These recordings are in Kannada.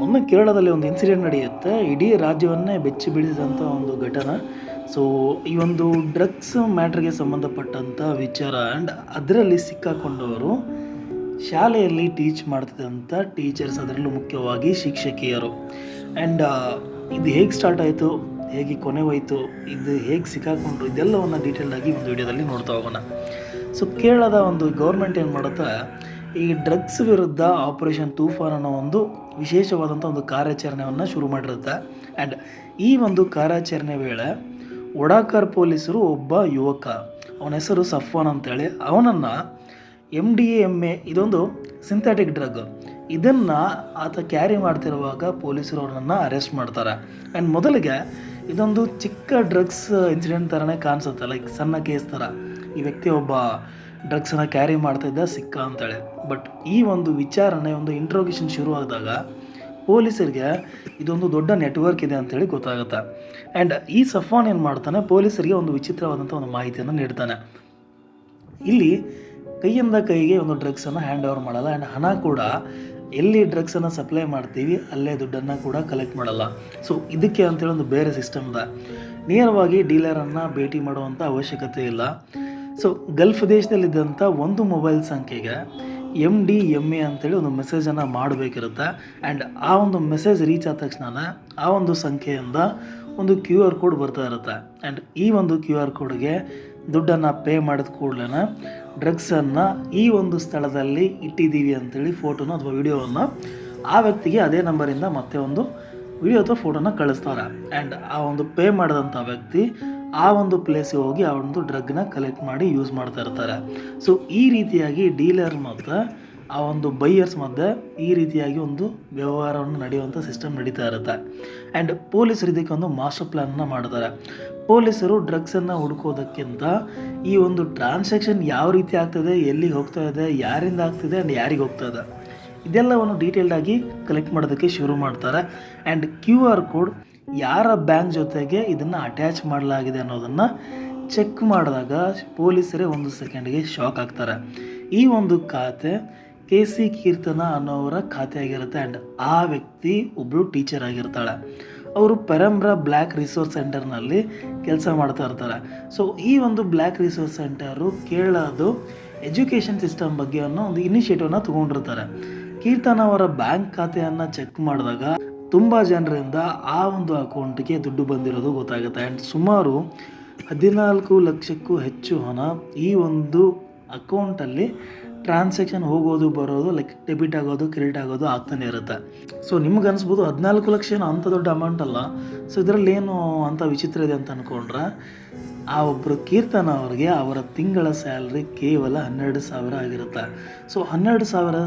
ಮೊನ್ನೆ ಕೇರಳದಲ್ಲಿ ಒಂದು ಇನ್ಸಿಡೆಂಟ್ ನಡೆಯುತ್ತೆ. ಇಡೀ ರಾಜ್ಯವನ್ನೇ ಬೆಚ್ಚಿ ಬೀಳಿಸಿದಂಥ ಒಂದು ಘಟನೆ. ಸೊ ಈ ಒಂದು ಡ್ರಗ್ಸ್ ಮ್ಯಾಟ್ರಿಗೆ ಸಂಬಂಧಪಟ್ಟಂಥ ವಿಚಾರ ಆ್ಯಂಡ್ ಅದರಲ್ಲಿ ಸಿಕ್ಕಾಕೊಂಡವರು ಶಾಲೆಯಲ್ಲಿ ಟೀಚ್ ಮಾಡ್ತಿದ್ದಂಥ ಟೀಚರ್ಸ್, ಅದರಲ್ಲೂ ಮುಖ್ಯವಾಗಿ ಶಿಕ್ಷಕಿಯರು. ಆ್ಯಂಡ್ ಇದು ಹೇಗೆ ಸ್ಟಾರ್ಟ್ ಆಯಿತು, ಹೇಗೆ ಕೊನೆ ಹೋಯಿತು, ಇದು ಹೇಗೆ ಸಿಕ್ಕಾಕೊಂಡ್ರು, ಇದೆಲ್ಲವನ್ನು ಡೀಟೇಲ್ಡಾಗಿ ಒಂದು ವಿಡಿಯೋದಲ್ಲಿ ನೋಡ್ತಾ ಹೋಗೋಣ. ಸೊ ಕೇರಳದ ಒಂದು ಗೌರ್ಮೆಂಟ್ ಏನು ಮಾಡುತ್ತೆ, ಈ ಡ್ರಗ್ಸ್ ವಿರುದ್ಧ ಆಪರೇಷನ್ ತೂಫಾನ್ ಅನ್ನೋ ಒಂದು ವಿಶೇಷವಾದಂಥ ಒಂದು ಕಾರ್ಯಾಚರಣೆಯನ್ನು ಶುರು ಮಾಡಿರುತ್ತೆ. ಆ್ಯಂಡ್ ಈ ಒಂದು ಕಾರ್ಯಾಚರಣೆ ವೇಳೆ ಒಡಾಕರ್ ಪೊಲೀಸರು ಒಬ್ಬ ಯುವಕ, ಅವನ ಹೆಸರು ಸಫ್ವಾನ್ ಅಂತೇಳಿ, ಅವನನ್ನು MDMA ಇದೊಂದು ಸಿಂಥೆಟಿಕ್ ಡ್ರಗ್, ಇದನ್ನು ಆತ ಕ್ಯಾರಿ ಮಾಡ್ತಿರುವಾಗ ಪೊಲೀಸರು ಅವನನ್ನು ಅರೆಸ್ಟ್ ಮಾಡ್ತಾರೆ. ಆ್ಯಂಡ್ ಮೊದಲಿಗೆ ಇದೊಂದು ಚಿಕ್ಕ ಡ್ರಗ್ಸ್ ಇನ್ಸಿಡೆಂಟ್ ಥರನೇ ಕಾಣಿಸುತ್ತೆ, ಲೈಕ್ ಸಣ್ಣ ಕೇಸ್ ಥರ. ಈ ವ್ಯಕ್ತಿ ಒಬ್ಬ ಡ್ರಗ್ಸನ್ನು ಕ್ಯಾರಿ ಮಾಡ್ತಾಯಿದ್ದ, ಸಿಕ್ಕ ಅಂತೇಳಿ. ಬಟ್ ಈ ಒಂದು ವಿಚಾರಣೆ, ಒಂದು ಇಂಟ್ರೋಗೇಷನ್ ಶುರು ಆದಾಗ ಪೊಲೀಸರಿಗೆ ಇದೊಂದು ದೊಡ್ಡ ನೆಟ್ವರ್ಕ್ ಇದೆ ಅಂಥೇಳಿ ಗೊತ್ತಾಗುತ್ತೆ. ಆ್ಯಂಡ್ ಈ ಸಫಾನ್ ಏನು ಮಾಡ್ತಾನೆ, ಪೊಲೀಸರಿಗೆ ಒಂದು ವಿಚಿತ್ರವಾದಂಥ ಒಂದು ಮಾಹಿತಿಯನ್ನು ನೀಡ್ತಾನೆ. ಇಲ್ಲಿ ಕೈಯಿಂದ ಕೈಗೆ ಒಂದು ಡ್ರಗ್ಸನ್ನು ಹ್ಯಾಂಡ್ ಓವರ್ ಮಾಡಲ್ಲ. ಆ್ಯಂಡ್ ಹಣ ಕೂಡ ಎಲ್ಲಿ ಡ್ರಗ್ಸನ್ನು ಸಪ್ಲೈ ಮಾಡ್ತೀವಿ ಅಲ್ಲೇ ದುಡ್ಡನ್ನು ಕೂಡ ಕಲೆಕ್ಟ್ ಮಾಡಲ್ಲ. ಸೊ ಇದಕ್ಕೆ ಅಂತೇಳಿ ಒಂದು ಬೇರೆ ಸಿಸ್ಟಮ್ ಇದೆ. ನೇರವಾಗಿ ಡೀಲರನ್ನು ಭೇಟಿ ಮಾಡುವಂಥ ಅವಶ್ಯಕತೆ ಇಲ್ಲ. ಸೊ ಗಲ್ಫ್ ದೇಶದಲ್ಲಿದ್ದಂಥ ಒಂದು ಮೊಬೈಲ್ ಸಂಖ್ಯೆಗೆ MDMA ಅಂತೇಳಿ ಒಂದು ಮೆಸೇಜನ್ನು ಮಾಡಬೇಕಿರುತ್ತೆ. ಆ್ಯಂಡ್ ಆ ಒಂದು ಮೆಸೇಜ್ ರೀಚ್ ಆದ ತಕ್ಷಣ ಆ ಒಂದು ಸಂಖ್ಯೆಯಿಂದ ಒಂದು QR ಕೋಡ್ ಬರ್ತಾ ಇರುತ್ತೆ. ಆ್ಯಂಡ್ ಈ ಒಂದು QR ಕೋಡ್ಗೆ ದುಡ್ಡನ್ನು ಪೇ ಮಾಡಿದ ಕೂಡಲೇ ಡ್ರಗ್ಸನ್ನು ಈ ಒಂದು ಸ್ಥಳದಲ್ಲಿ ಇಟ್ಟಿದ್ದೀವಿ ಅಂಥೇಳಿ ಫೋಟೋನ ಅಥವಾ ವಿಡಿಯೋವನ್ನು ಆ ವ್ಯಕ್ತಿಗೆ ಅದೇ ನಂಬರಿಂದ ಮತ್ತೆ ಒಂದು ವಿಡಿಯೋ ಅಥವಾ ಫೋಟೋನ ಕಳಿಸ್ತಾರೆ. ಆ್ಯಂಡ್ ಆ ಒಂದು ಪೇ ಮಾಡಿದಂಥ ವ್ಯಕ್ತಿ ಆ ಒಂದು ಪ್ಲೇಸಿಗೆ ಹೋಗಿ ಆ ಒಂದು ಡ್ರಗ್ನ ಕಲೆಕ್ಟ್ ಮಾಡಿ ಯೂಸ್ ಮಾಡ್ತಾ ಇರ್ತಾರೆ. ಸೊ ಈ ರೀತಿಯಾಗಿ ಡೀಲರ್ ಮತ್ತು ಆ ಒಂದು ಬೈಯರ್ಸ್ ಮಧ್ಯೆ ಈ ರೀತಿಯಾಗಿ ಒಂದು ವ್ಯವಹಾರವನ್ನು ನಡೆಯುವಂಥ ಸಿಸ್ಟಮ್ ನಡೀತಾ ಇರುತ್ತೆ. ಆ್ಯಂಡ್ ಪೊಲೀಸರು ಇದಕ್ಕೆ ಒಂದು ಮಾಸ್ಟರ್ ಪ್ಲ್ಯಾನನ್ನು ಮಾಡ್ತಾರೆ. ಪೊಲೀಸರು ಡ್ರಗ್ಸನ್ನು ಹುಡುಕೋದಕ್ಕಿಂತ ಈ ಒಂದು ಟ್ರಾನ್ಸಾಕ್ಷನ್ ಯಾವ ರೀತಿ ಆಗ್ತದೆ, ಎಲ್ಲಿಗೆ ಹೋಗ್ತಾ ಇದೆ, ಯಾರಿಂದ ಆಗ್ತಿದೆ ಆ್ಯಂಡ್ ಯಾರಿಗೆ ಹೋಗ್ತಾ ಇದೆ, ಇದೆಲ್ಲವನ್ನು ಡೀಟೇಲ್ಡಾಗಿ ಕಲೆಕ್ಟ್ ಮಾಡೋದಕ್ಕೆ ಶುರು ಮಾಡ್ತಾರೆ. ಆ್ಯಂಡ್ QR ಕೋಡ್ ಯಾರ ಬ್ಯಾಂಕ್ ಜೊತೆಗೆ ಇದನ್ನು ಅಟ್ಯಾಚ್ ಮಾಡಲಾಗಿದೆ ಅನ್ನೋದನ್ನು ಚೆಕ್ ಮಾಡಿದಾಗ ಪೊಲೀಸರೇ ಒಂದು ಸೆಕೆಂಡ್ಗೆ ಶಾಕ್ ಆಗ್ತಾರೆ. ಈ ಒಂದು ಖಾತೆ KC ಕೀರ್ತನ ಅನ್ನೋವರ ಖಾತೆ ಆಗಿರುತ್ತೆ. ಆ್ಯಂಡ್ ಆ ವ್ಯಕ್ತಿ ಒಬ್ಬಳು ಟೀಚರ್ ಆಗಿರ್ತಾಳೆ. ಅವರು ಪೆರಂಬ್ರಾ ಬ್ಲ್ಯಾಕ್ ರಿಸೋರ್ಸ್ ಸೆಂಟರ್ನಲ್ಲಿ ಕೆಲಸ ಮಾಡ್ತಾ ಇರ್ತಾರೆ. ಸೊ ಈ ಒಂದು ಬ್ಲ್ಯಾಕ್ ರಿಸೋರ್ಸ್ ಸೆಂಟರು ಕೇರಳದು ಎಜುಕೇಷನ್ ಸಿಸ್ಟಮ್ ಬಗ್ಗೆ ಅನ್ನೋ ಒಂದು ಇನಿಷಿಯೇಟಿವ್ನ ತೊಗೊಂಡಿರ್ತಾರೆ. ಕೀರ್ತನ ಅವರ ಬ್ಯಾಂಕ್ ಖಾತೆಯನ್ನು ಚೆಕ್ ಮಾಡಿದಾಗ ತುಂಬ ಜನರಿಂದ ಆ ಒಂದು ಅಕೌಂಟ್ಗೆ ದುಡ್ಡು ಬಂದಿರೋದು ಗೊತ್ತಾಗುತ್ತೆ. ಆ್ಯಂಡ್ ಸುಮಾರು 14 ಲಕ್ಷಕ್ಕೂ ಹೆಚ್ಚು ಹಣ ಈ ಒಂದು ಅಕೌಂಟಲ್ಲಿ ಟ್ರಾನ್ಸಾಕ್ಷನ್ ಹೋಗೋದು ಬರೋದು, ಲೈಕ್ ಡೆಬಿಟ್ ಆಗೋದು, ಕ್ರೆಡಿಟ್ ಆಗೋದು ಆಗ್ತಾನೆ ಇರುತ್ತೆ. ಸೊ ನಿಮ್ಗೆ ಅನಿಸ್ಬೋದು 14 ಲಕ್ಷ ಏನು ಅಂಥ ದೊಡ್ಡ ಅಮೌಂಟ್ ಅಲ್ಲ, ಸೊ ಇದರಲ್ಲಿ ಏನು ಅಂಥ ವಿಚಿತ್ರ ಇದೆ ಅಂತ ಅಂದ್ಕೊಂಡ್ರೆ, ಆ ಒಬ್ಬರು ಕೀರ್ತನ ಅವರಿಗೆ ಅವರ ತಿಂಗಳ ಸ್ಯಾಲ್ರಿ ಕೇವಲ 12,000 ಆಗಿರುತ್ತೆ. ಸೊ 12,000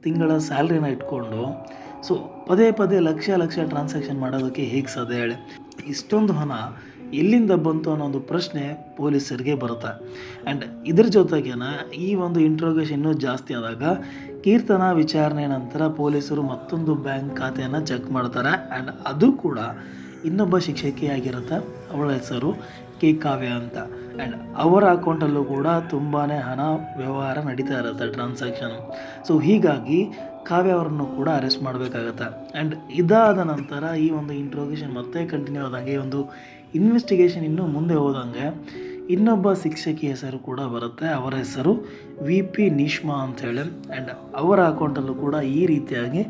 ತಿಂಗಳ ಸ್ಯಾಲ್ರಿನ ಇಟ್ಕೊಂಡು ಸೊ ಪದೇ ಪದೇ ಲಕ್ಷ ಟ್ರಾನ್ಸಾಕ್ಷನ್ ಮಾಡೋದಕ್ಕೆ ಹೇಗೆ ಸಾಧ್ಯ ಹೇಳಿ? ಇಷ್ಟೊಂದು ಹಣ ಎಲ್ಲಿಂದ ಬಂತು ಅನ್ನೋ ಒಂದು ಪ್ರಶ್ನೆ ಪೊಲೀಸರಿಗೆ ಬರುತ್ತೆ. ಆ್ಯಂಡ್ ಇದ್ರ ಜೊತೆಗೇನೆ ಈ ಒಂದು ಇಂಟ್ರೋಗೇಷನ್ ಇನ್ನೂ ಜಾಸ್ತಿ ಆದಾಗ ಕೀರ್ತನ ವಿಚಾರಣೆ ನಂತರ ಪೊಲೀಸರು ಮತ್ತೊಂದು ಬ್ಯಾಂಕ್ ಖಾತೆಯನ್ನು ಚೆಕ್ ಮಾಡ್ತಾರೆ. ಆ್ಯಂಡ್ ಅದು ಕೂಡ ಇನ್ನೊಬ್ಬ ಶಿಕ್ಷಕಿಯಾಗಿರುತ್ತೆ. ಅವಳ ಹೆಸರು K ಕಾವ್ಯ ಅಂತ. ಆ್ಯಂಡ್ ಅವರ ಅಕೌಂಟಲ್ಲೂ ಕೂಡ ತುಂಬಾ ಹಣ ವ್ಯವಹಾರ ನಡೀತಾ ಇರುತ್ತೆ, ಟ್ರಾನ್ಸಾಕ್ಷನ್. ಸೊ ಹೀಗಾಗಿ ಕಾವ್ಯ ಅವರನ್ನು ಕೂಡ ಅರೆಸ್ಟ್ ಮಾಡಬೇಕಾಗತ್ತೆ. ಆ್ಯಂಡ್ ಇದಾದ ನಂತರ ಈ ಒಂದು ಇಂಟ್ರೋಗೇಷನ್ ಮತ್ತೆ ಕಂಟಿನ್ಯೂ ಆದಂಗೆ, ಈ ಒಂದು ಇನ್ವೆಸ್ಟಿಗೇಷನ್ ಇನ್ನೂ ಮುಂದೆ ಹೋದಂಗೆ ಇನ್ನೊಬ್ಬ ಶಿಕ್ಷಕಿ ಹೆಸರು ಕೂಡ ಬರುತ್ತೆ. ಅವರ ಹೆಸರು VP ನೀಶ್ಮಾ ಅಂಥೇಳಿ. ಆ್ಯಂಡ್ ಅವರ ಅಕೌಂಟಲ್ಲೂ ಕೂಡ ಈ ರೀತಿಯಾಗಿ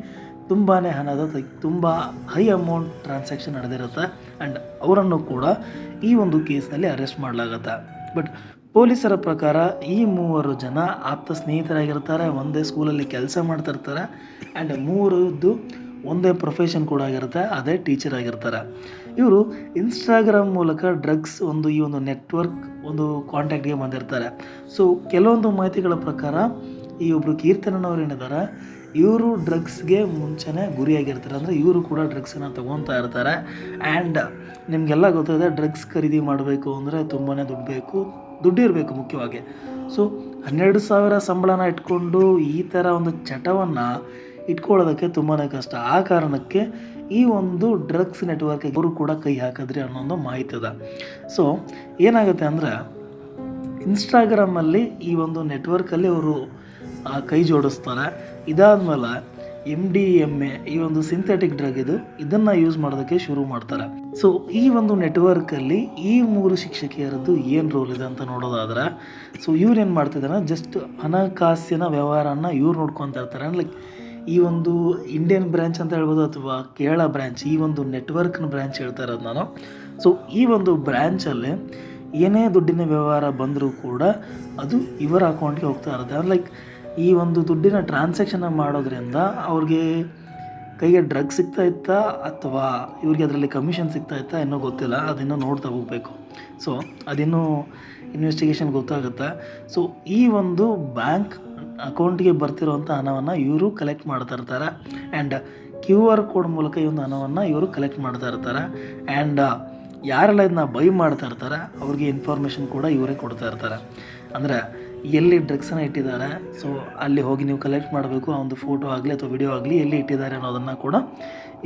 ತುಂಬಾ ಹಣದ ತುಂಬ ಹೈ ಅಮೌಂಟ್ ಟ್ರಾನ್ಸಾಕ್ಷನ್ ನಡೆದಿರುತ್ತೆ. ಆ್ಯಂಡ್ ಅವರನ್ನು ಕೂಡ ಈ ಒಂದು ಕೇಸ್ನಲ್ಲಿ ಅರೆಸ್ಟ್ ಮಾಡಲಾಗುತ್ತೆ. ಬಟ್ ಪೊಲೀಸರ ಪ್ರಕಾರ ಈ 3 ಜನ ಆಪ್ತ ಸ್ನೇಹಿತರಾಗಿರ್ತಾರೆ, ಒಂದೇ ಸ್ಕೂಲಲ್ಲಿ ಕೆಲಸ ಮಾಡ್ತಿರ್ತಾರೆ. ಆ್ಯಂಡ್ 3 ಒಂದೇ ಪ್ರೊಫೆಷನ್ ಕೂಡ ಆಗಿರುತ್ತೆ, ಅದೇ ಟೀಚರ್ ಆಗಿರ್ತಾರೆ. ಇವರು ಇನ್ಸ್ಟಾಗ್ರಾಮ್ ಮೂಲಕ ಡ್ರಗ್ಸ್ ಈ ಒಂದು ನೆಟ್ವರ್ಕ್ ಒಂದು ಕಾಂಟ್ಯಾಕ್ಟ್ಗೆ ಬಂದಿರ್ತಾರೆ. ಸೊ ಕೆಲವೊಂದು ಮಾಹಿತಿಗಳ ಪ್ರಕಾರ ಈ ಒಬ್ಬರು ಕೀರ್ತನವ್ರು ಏನಿದ್ದಾರೆ, ಇವರು ಡ್ರಗ್ಸ್ಗೆ ಮುಂಚೆನೇ ಗುರಿಯಾಗಿರ್ತಾರೆ. ಅಂದರೆ ಇವರು ಕೂಡ ಡ್ರಗ್ಸನ್ನು ತೊಗೊತಾ ಇರ್ತಾರೆ. ಆ್ಯಂಡ್ ನಿಮಗೆಲ್ಲ ಗೊತ್ತಿದೆ, ಡ್ರಗ್ಸ್ ಖರೀದಿ ಮಾಡಬೇಕು ಅಂದರೆ ತುಂಬಾ ದುಡ್ಡಿರಬೇಕು ಮುಖ್ಯವಾಗಿ. ಸೊ 12,000 ಸಂಬಳನ ಇಟ್ಕೊಂಡು ಈ ಥರ ಒಂದು ಚಟವನ್ನು ಇಟ್ಕೊಳ್ಳೋದಕ್ಕೆ ತುಂಬಾ ಕಷ್ಟ. ಆ ಕಾರಣಕ್ಕೆ ಈ ಒಂದು ಡ್ರಗ್ಸ್ ನೆಟ್ವರ್ಕ್ಗೆ ಅವರು ಕೂಡ ಕೈ ಹಾಕಿದ್ರಿ ಅನ್ನೋ ಒಂದು ಮಾಹಿತಿ ಇದೆ. ಸೊ ಏನಾಗುತ್ತೆ ಅಂದರೆ, ಇನ್ಸ್ಟಾಗ್ರಾಮಲ್ಲಿ ಈ ಒಂದು ನೆಟ್ವರ್ಕಲ್ಲಿ ಅವರು ಕೈ ಜೋಡಿಸ್ತಾರೆ. ಇದಾದಮೇಲೆ MDMA ಈ ಒಂದು ಸಿಂಥೆಟಿಕ್ ಡ್ರಗ್ ಇದನ್ನು ಯೂಸ್ ಮಾಡೋದಕ್ಕೆ ಶುರು ಮಾಡ್ತಾರೆ. ಸೊ ಈ ಒಂದು ನೆಟ್ವರ್ಕಲ್ಲಿ ಈ 3 ಶಿಕ್ಷಕಿಯರದ್ದು ಏನು ರೋಲ್ ಇದೆ ಅಂತ ನೋಡೋದಾದ್ರೆ, ಸೊ ಇವ್ರು ಏನು ಮಾಡ್ತಿದ್ದಾರೆ, ಜಸ್ಟ್ ಹಣಕಾಸಿನ ವ್ಯವಹಾರನ ಇವ್ರು ನೋಡ್ಕೊತಾ ಇರ್ತಾರೆ. ಲೈಕ್ ಈ ಒಂದು ಇಂಡಿಯನ್ ಬ್ರ್ಯಾಂಚ್ ಅಂತ ಹೇಳ್ಬೋದು ಅಥವಾ ಕೇರಳ ಬ್ರ್ಯಾಂಚ್, ಈ ಒಂದು ನೆಟ್ವರ್ಕ್ನ ಬ್ರ್ಯಾಂಚ್ ಹೇಳ್ತಾ ಇರೋದು ನಾನು. ಸೊ ಈ ಒಂದು ಬ್ರ್ಯಾಂಚಲ್ಲಿ ಏನೇ ದುಡ್ಡಿನ ವ್ಯವಹಾರ ಬಂದರೂ ಕೂಡ ಅದು ಇವರ ಅಕೌಂಟ್ಗೆ ಹೋಗ್ತಾ ಇರುತ್ತೆ. ಲೈಕ್ ಈ ಒಂದು ದುಡ್ಡಿನ ಟ್ರಾನ್ಸಾಕ್ಷನ್ ಮಾಡೋದ್ರಿಂದ ಅವ್ರಿಗೆ ಕೈಗೆ ಡ್ರಗ್ ಸಿಗ್ತಾ ಇತ್ತಾ ಅಥವಾ ಇವ್ರಿಗೆ ಅದರಲ್ಲಿ ಕಮಿಷನ್ ಸಿಗ್ತಾ ಇತ್ತಾ ಇನ್ನೂ ಗೊತ್ತಿಲ್ಲ, ಅದನ್ನು ನೋಡ್ತಾ ಹೋಗಬೇಕು. ಸೊ ಅದಿನ್ನೂ ಇನ್ವೆಸ್ಟಿಗೇಷನ್ ಗೊತ್ತಾಗುತ್ತೆ. ಸೊ ಈ ಒಂದು ಬ್ಯಾಂಕ್ ಅಕೌಂಟ್ಗೆ ಬರ್ತಿರೋವಂಥ ಹಣವನ್ನು ಇವರು ಕಲೆಕ್ಟ್ ಮಾಡ್ತಾ ಇರ್ತಾರೆ. ಆ್ಯಂಡ್ QR ಕೋಡ್ ಮೂಲಕ ಈ ಒಂದು ಹಣವನ್ನು ಇವರು ಕಲೆಕ್ಟ್ ಮಾಡ್ತಾ ಇರ್ತಾರೆ. ಆ್ಯಂಡ್ ಯಾರೆಲ್ಲ ಇದನ್ನ ಬೈ ಮಾಡ್ತಾ ಇರ್ತಾರೆ ಅವ್ರಿಗೆ ಇನ್ಫಾರ್ಮೇಷನ್ ಕೂಡ ಇವರೇ ಕೊಡ್ತಾ ಇರ್ತಾರೆ. ಅಂದರೆ ಎಲ್ಲಿ ಡ್ರಗ್ಸನ್ನು ಇಟ್ಟಿದ್ದಾರೆ, ಸೊ ಅಲ್ಲಿ ಹೋಗಿ ನೀವು ಕಲೆಕ್ಟ್ ಮಾಡಬೇಕು. ಆ ಒಂದು ಫೋಟೋ ಆಗಲಿ ಅಥವಾ ವಿಡಿಯೋ ಆಗಲಿ ಎಲ್ಲಿ ಇಟ್ಟಿದ್ದಾರೆ ಅನ್ನೋದನ್ನು ಕೂಡ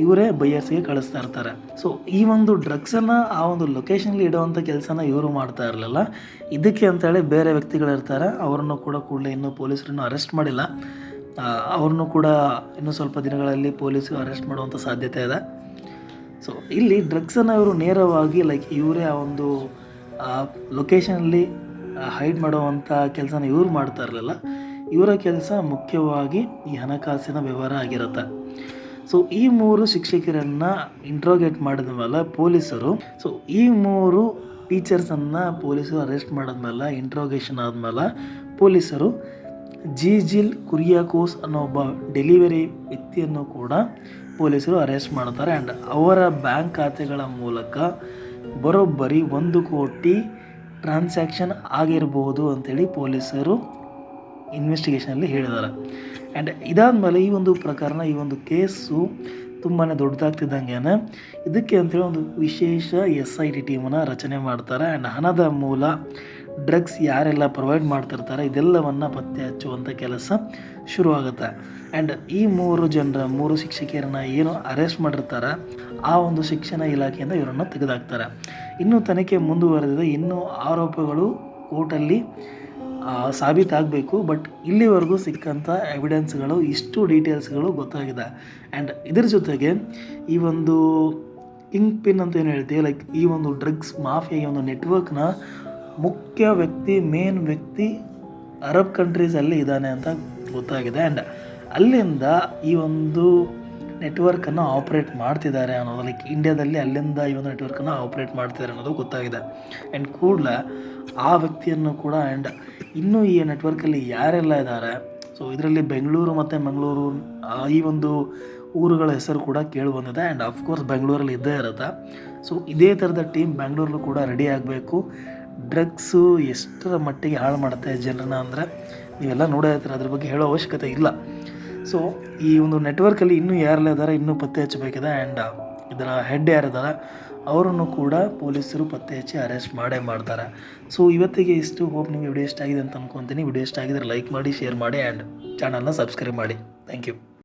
ಇವರೇ ಬೈಯರ್ಸ್ಗೆ ಕಳಿಸ್ತಾ ಇರ್ತಾರೆ. ಸೊ ಈ ಒಂದು ಡ್ರಗ್ಸನ್ನು ಆ ಒಂದು ಲೊಕೇಶನ್ಲಿ ಇಡುವಂಥ ಕೆಲಸನ ಇವರು ಮಾಡ್ತಾ ಇರಲಿಲ್ಲ. ಇದಕ್ಕೆ ಅಂತೇಳಿ ಬೇರೆ ವ್ಯಕ್ತಿಗಳಿರ್ತಾರೆ, ಅವರನ್ನು ಕೂಡ ಕೂಡಲೇ ಇನ್ನೂ ಪೊಲೀಸರನ್ನು ಅರೆಸ್ಟ್ ಮಾಡಿಲ್ಲ. ಅವ್ರನ್ನೂ ಕೂಡ ಇನ್ನೂ ಸ್ವಲ್ಪ ದಿನಗಳಲ್ಲಿ ಪೊಲೀಸರು ಅರೆಸ್ಟ್ ಮಾಡುವಂಥ ಸಾಧ್ಯತೆ ಇದೆ. ಸೊ ಇಲ್ಲಿ ಡ್ರಗ್ಸನ್ನು ಇವರು ನೇರವಾಗಿ ಲೈಕ್ ಇವರೇ ಆ ಒಂದು ಲೊಕೇಶನಲ್ಲಿ ಹೈಡ್ ಮಾಡುವಂಥ ಕೆಲಸನ ಇವ್ರು ಮಾಡ್ತಾ ಇರಲಿಲ್ಲ. ಇವರ ಕೆಲಸ ಮುಖ್ಯವಾಗಿ ಈ ಹಣಕಾಸಿನ ವ್ಯವಹಾರ ಆಗಿರುತ್ತೆ. ಸೊ ಈ 3 ಶಿಕ್ಷಕರನ್ನು ಇಂಟ್ರೋಗೇಟ್ ಮಾಡಿದ ಮೇಲೆ ಪೊಲೀಸರು, ಸೊ ಈ 3 ಟೀಚರ್ಸನ್ನು ಪೊಲೀಸರು ಅರೆಸ್ಟ್ ಮಾಡಿದ್ಮೇಲೆ, ಇಂಟ್ರೋಗೇಷನ್ ಆದಮೇಲೆ ಪೊಲೀಸರು ಜಿಜಿಲ್ ಕುರಿಯಾಕೋಸ್ ಅನ್ನೋ ಒಬ್ಬ ಡೆಲಿವರಿ ವ್ಯಕ್ತಿಯನ್ನು ಕೂಡ ಪೊಲೀಸರು ಅರೆಸ್ಟ್ ಮಾಡ್ತಾರೆ. ಆ್ಯಂಡ್ ಅವರ ಬ್ಯಾಂಕ್ ಖಾತೆಗಳ ಮೂಲಕ ಬರೋಬ್ಬರಿ 1 ಕೋಟಿ ಟ್ರಾನ್ಸಾಕ್ಷನ್ ಆಗಿರ್ಬೋದು ಅಂಥೇಳಿ ಪೊಲೀಸರು ಇನ್ವೆಸ್ಟಿಗೇಷನಲ್ಲಿ ಹೇಳಿದ್ದಾರೆ. ಆ್ಯಂಡ್ ಇದಾದಮೇಲೆ ಈ ಒಂದು ಪ್ರಕರಣ, ಈ ಒಂದು ಕೇಸು ತುಂಬಾ ದೊಡ್ಡದಾಗ್ತಿದ್ದಂಗೆ ಇದಕ್ಕೆ ಅಂಥೇಳಿ ಒಂದು ವಿಶೇಷ SIT ಟೀಮನ್ನು ರಚನೆ ಮಾಡ್ತಾರೆ. ಆ್ಯಂಡ್ ಹಣದ ಮೂಲ, ಡ್ರಗ್ಸ್ ಯಾರೆಲ್ಲ ಪ್ರೊವೈಡ್ ಮಾಡ್ತಿರ್ತಾರೆ ಇದೆಲ್ಲವನ್ನು ಪತ್ತೆ ಹಚ್ಚುವಂಥ ಕೆಲಸ ಶುರುವಾಗುತ್ತೆ. ಆ್ಯಂಡ್ ಈ 3 ಶಿಕ್ಷಕಿಯರನ್ನು ಏನು ಅರೆಸ್ಟ್ ಮಾಡಿರ್ತಾರೆ ಆ ಒಂದು ಶಿಕ್ಷಣ ಇಲಾಖೆಯಿಂದ ಇವರನ್ನು ತೆಗೆದುಹಾಕ್ತಾರೆ. ಇನ್ನೂ ತನಿಖೆ ಮುಂದುವರೆದಿದೆ, ಇನ್ನೂ ಆರೋಪಗಳು ಕೋರ್ಟಲ್ಲಿ ಸಾಬೀತಾಗಬೇಕು. ಬಟ್ ಇಲ್ಲಿವರೆಗೂ ಸಿಕ್ಕಂಥ ಎವಿಡೆನ್ಸ್ಗಳು, ಇಷ್ಟು ಡೀಟೇಲ್ಸ್ಗಳು ಗೊತ್ತಾಗಿದೆ. ಆ್ಯಂಡ್ ಇದ್ರ ಜೊತೆಗೆ ಈ ಒಂದು ಕಿಂಗ್ ಪಿನ್ ಅಂತ ಏನು ಹೇಳ್ತೀವಿ, ಲೈಕ್ ಈ ಒಂದು ಡ್ರಗ್ಸ್ ಮಾಫಿಯಾ, ಈ ಒಂದು ನೆಟ್ವರ್ಕ್ನ ಮುಖ್ಯ ವ್ಯಕ್ತಿ, ಮೇನ್ ವ್ಯಕ್ತಿ ಅರಬ್ ಕಂಟ್ರೀಸಲ್ಲಿ ಇದ್ದಾನೆ ಅಂತ ಗೊತ್ತಾಗಿದೆ. ಆ್ಯಂಡ್ ಅಲ್ಲಿಂದ ಈ ಒಂದು ನೆಟ್ವರ್ಕನ್ನು ಆಪ್ರೇಟ್ ಮಾಡ್ತಿದ್ದಾರೆ ಅನ್ನೋದು, ಲೈಕ್ ಇಂಡಿಯಾದಲ್ಲಿ ಅಲ್ಲಿಂದ ಈ ಒಂದು ನೆಟ್ವರ್ಕನ್ನು ಆಪ್ರೇಟ್ ಮಾಡ್ತಿದ್ದಾರೆ ಅನ್ನೋದು ಗೊತ್ತಾಗಿದೆ. ಆ್ಯಂಡ್ ಕೂಡಲೇ ಆ ವ್ಯಕ್ತಿಯನ್ನು ಕೂಡ, ಆ್ಯಂಡ್ ಇನ್ನೂ ಈ ನೆಟ್ವರ್ಕಲ್ಲಿ ಯಾರೆಲ್ಲ ಇದ್ದಾರೆ, ಸೊ ಇದರಲ್ಲಿ ಬೆಂಗಳೂರು ಮತ್ತು ಮಂಗಳೂರು ಈ ಒಂದು ಊರುಗಳ ಹೆಸರು ಕೂಡ ಕೇಳಿ ಬಂದಿದೆ. ಆ್ಯಂಡ್ ಆಫ್ಕೋರ್ಸ್ ಬೆಂಗಳೂರಲ್ಲಿ ಇದ್ದೇ ಇರುತ್ತೆ. ಸೊ ಇದೇ ಥರದ ಟೀಮ್ ಬೆಂಗಳೂರಲ್ಲೂ ಕೂಡ ರೆಡಿ ಆಗಬೇಕು. ಡ್ರಗ್ಸು ಎಷ್ಟರ ಮಟ್ಟಿಗೆ ಹಾಳು ಮಾಡುತ್ತೆ ಜನರನ್ನ ಅಂದರೆ ನೀವೆಲ್ಲ ನೋಡೇ ಇರ್ತೀರ, ಅದ್ರ ಬಗ್ಗೆ ಹೇಳೋ ಅವಶ್ಯಕತೆ ಇಲ್ಲ. ಸೊ ಈ ಒಂದು ನೆಟ್ವರ್ಕಲ್ಲಿ ಇನ್ನೂ ಯಾರೆಲ್ಲ ಇದ್ದಾರೆ ಇನ್ನೂ ಪತ್ತೆ ಹಚ್ಚಬೇಕಿದೆ. ಆ್ಯಂಡ್ ಇದರ ಹೆಡ್ ಯಾರಿದ್ದಾರೆ ಅವರನ್ನು ಕೂಡ ಪೊಲೀಸರು ಪತ್ತೆ ಹಚ್ಚಿ ಅರೆಸ್ಟ್ ಮಾಡ್ತಾರೆ. ಸೊ ಇವತ್ತಿಗೆ ಇಷ್ಟು. ಹೋಪ್ ನಿಮಗೆ ವಿಡಿಯೋ ಇಷ್ಟ ಆಗಿದೆ ಅಂತ ಅಂದ್ಕೊತೀನಿ. ವಿಡಿಯೋ ಇಷ್ಟ ಆಗಿದ್ರೆ ಲೈಕ್ ಮಾಡಿ, ಶೇರ್ ಮಾಡಿ, ಆ್ಯಂಡ್ ಚಾನಲ್ನ ಸಬ್ಸ್ಕ್ರೈಬ್ ಮಾಡಿ. Thank you.